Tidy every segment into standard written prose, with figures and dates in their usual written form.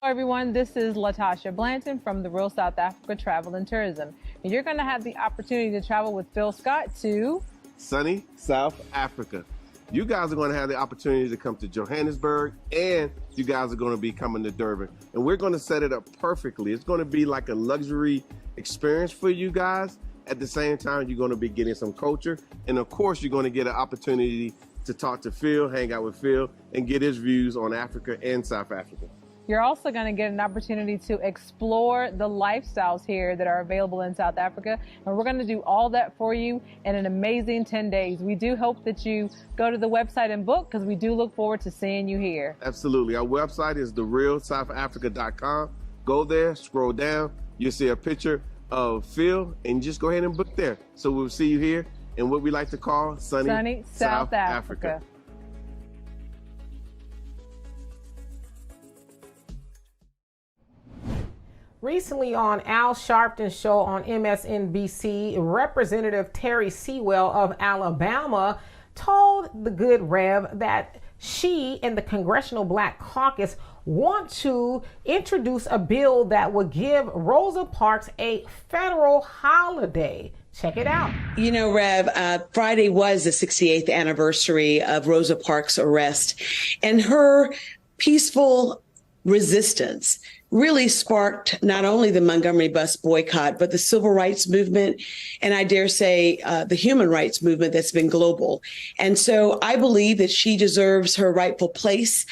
Hello everyone, this is Latasha Blanton from the Real South Africa Travel and Tourism. And you're going to have the opportunity to travel with Phil Scott to sunny South Africa. You guys are going to have the opportunity to come to Johannesburg, and you guys are going to be coming to Durban. And we're going to set it up perfectly. It's going to be like a luxury experience for you guys. At the same time, you're going to be getting some culture. And of course, you're going to get an opportunity to talk to Phil, hang out with Phil, and get his views on Africa and South Africa. You're also going to get an opportunity to explore the lifestyles here that are available in South Africa. And we're going to do all that for you in an amazing 10 days. We do hope that you go to the website and book, because we do look forward to seeing you here. Absolutely. Our website is therealsouthafrica.com. Go there, scroll down. You'll see a picture of Phil, and just go ahead and book there. So we'll see you here in what we like to call sunny South Africa. Recently on Al Sharpton's show on MSNBC, Representative Terry Sewell of Alabama told the good Rev that she and the Congressional Black Caucus want to introduce a bill that would give Rosa Parks a federal holiday. Check it out. You know, Rev, Friday was the 68th anniversary of Rosa Parks' arrest, and her peaceful resistance really sparked not only the Montgomery bus boycott, but the civil rights movement, and I dare say the human rights movement that's been global. And so I believe that she deserves her rightful place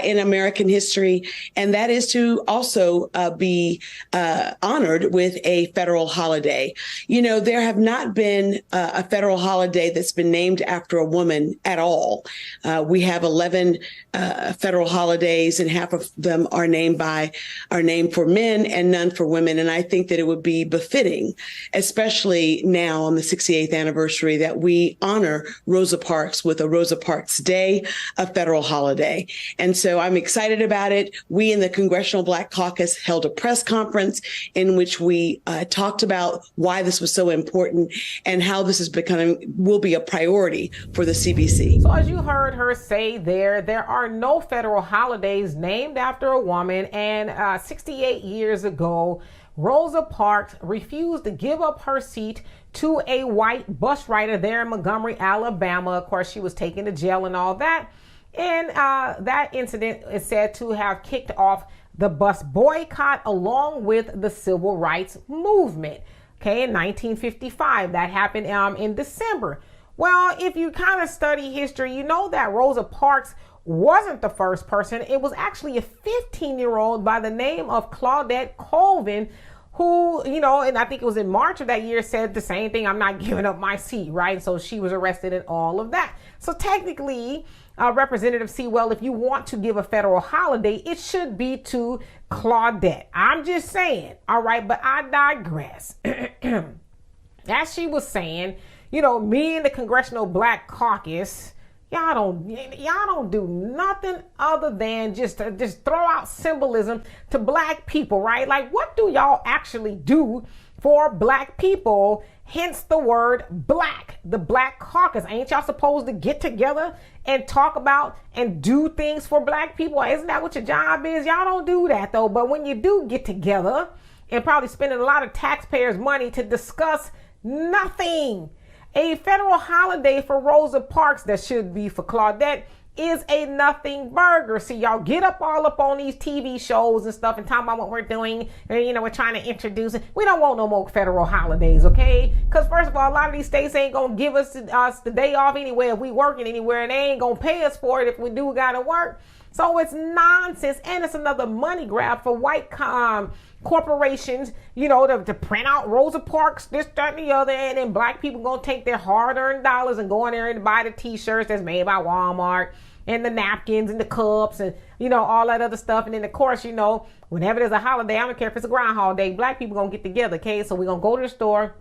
in American history, and that is to also be honored with a federal holiday. You know, there have not been a federal holiday that's been named after a woman at all. We have 11 federal holidays, and half of them are named for men and none for women. And I think that it would be befitting, especially now on the 68th anniversary, that we honor Rosa Parks with a Rosa Parks Day, a federal holiday. And so I'm excited about it. We in the Congressional Black Caucus held a press conference in which we talked about why this was so important and how this is will be a priority for the CBC. So as you heard her say there are no federal holidays named after a woman, and 68 years ago, Rosa Parks refused to give up her seat to a white bus rider there in Montgomery, Alabama. Of course, she was taken to jail and all that. And that incident is said to have kicked off the bus boycott along with the civil rights movement. Okay, in 1955, that happened in December. Well, if you kind of study history, you know that Rosa Parks wasn't the first person. It was actually a 15-year-old by the name of Claudette Colvin who, you know, and I think it was in March of that year, said the same thing: I'm not giving up my seat, right? So she was arrested and all of that. So technically, Representative Sewell, if you want to give a federal holiday, it should be to Claudette. I'm just saying, all right, but I digress. As she was saying, you know, me and the Congressional Black Caucus, y'all don't do nothing other than just throw out symbolism to black people, right? Like, what do y'all actually do for black people? Hence the word black, the Black Caucus. Ain't y'all supposed to get together and talk about and do things for black people? Isn't that what your job is? Y'all don't do that though. But when you do get together and probably spending a lot of taxpayers' money to discuss nothing, a federal holiday for Rosa Parks, that should be for Claudette, is a nothing burger. See, y'all get up all up on these TV shows and stuff and talk about what we're doing, and you know, we're trying to introduce it. We don't want no more federal holidays, okay? Because first of all, a lot of these states ain't gonna give us the day off anyway if we working anywhere, and they ain't gonna pay us for it if we do gotta work. So it's nonsense, and it's another money grab for white corporations, you know, to print out Rosa Parks, this, that, and the other, and then black people gonna take their hard-earned dollars and go in there and buy the t-shirts that's made by Walmart, and the napkins and the cups and, you know, all that other stuff. And then of course, you know, whenever there's a holiday, I don't care if it's a Groundhog Day, black people gonna get together, okay? So we're gonna go to the store,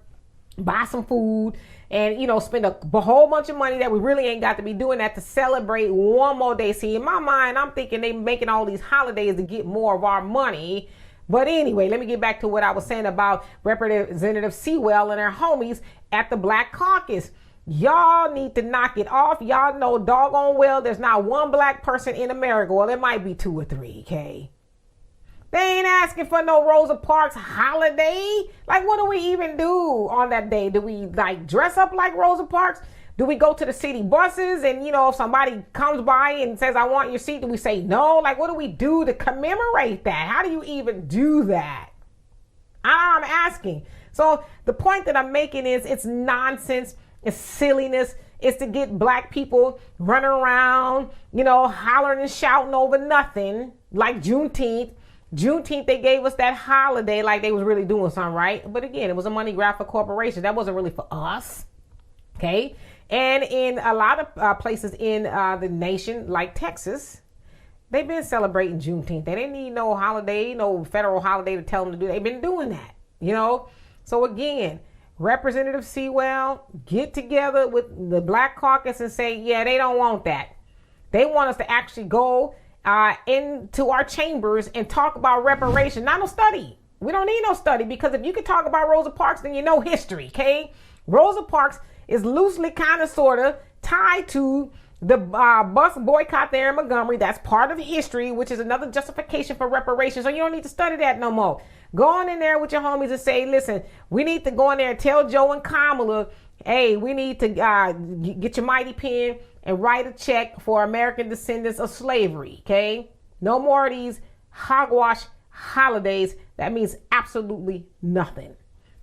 buy some food, and, you know, spend a whole bunch of money that we really ain't got to be doing that to celebrate one more day. See, in my mind, I'm thinking they making all these holidays to get more of our money. But anyway, let me get back to what I was saying about Representative Sewell and her homies at the Black Caucus. Y'all need to knock it off. Y'all know doggone well there's not one black person in America. Well, there might be 2 or 3, okay? asking for no Rosa Parks holiday. Like, what do we even do on that day? Do we like dress up like Rosa Parks? Do we go to the city buses and, you know, if somebody comes by and says, I want your seat, do we say no? Like, what do we do to commemorate that? How do you even do that? I'm asking. So the point that I'm making is it's nonsense. It's silliness. It's to get black people running around, you know, hollering and shouting over nothing like Juneteenth. Juneteenth, they gave us that holiday like they was really doing something, right? But again, it was a money grab for corporations. That wasn't really for us. Okay. And in a lot of places in the nation, like Texas, they've been celebrating Juneteenth. They didn't need no holiday, no federal holiday to tell them to do. They've been doing that, you know? So again, Representative Sewell, get together with the Black Caucus and say, yeah, they don't want that. They want us to actually go into our chambers and talk about reparation, not no study. We don't need no study, because if you can talk about Rosa Parks, then you know history, okay? Rosa Parks is loosely kind of sort of tied to the bus boycott there in Montgomery. That's part of history, which is another justification for reparations. So you don't need to study that no more. Go on in there with your homies and say, listen, we need to go in there and tell Joe and Kamala, hey, we need to get your mighty pen and write a check for American descendants of slavery, okay? No more of these hogwash holidays. That means absolutely nothing.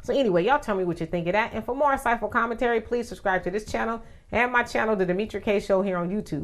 So anyway, y'all tell me what you think of that. And for more insightful commentary, please subscribe to this channel and my channel, The Demetra Kaye Show, here on YouTube.